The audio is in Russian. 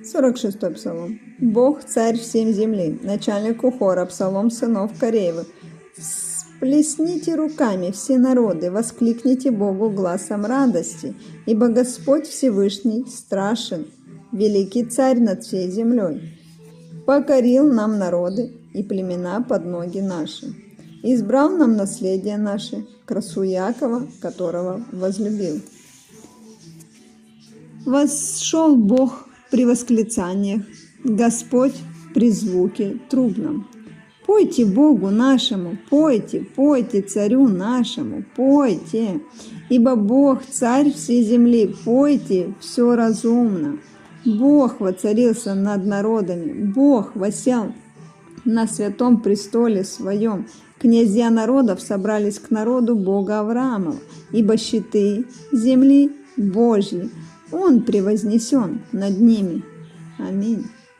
46-й псалом. Бог, царь всем земли, начальнику хора, псалом сынов Кореевых. Всплесните руками все народы, воскликните Богу гласом радости, ибо Господь Всевышний страшен, великий царь над всей землей. Покорил нам народы и племена под ноги наши. Избрал нам наследие наше, красу Якова, которого возлюбил. Восшел Бог при восклицаниях, Господь при звуке трубном. Пойте Богу нашему, пойте, пойте царю нашему, пойте, ибо Бог царь всей земли, пойте все разумно. Бог воцарился над народами, Бог восял на святом престоле своем. Князья народов собрались к народу Бога Авраамова, ибо щиты земли Божьи, Он превознесен над ними. Аминь.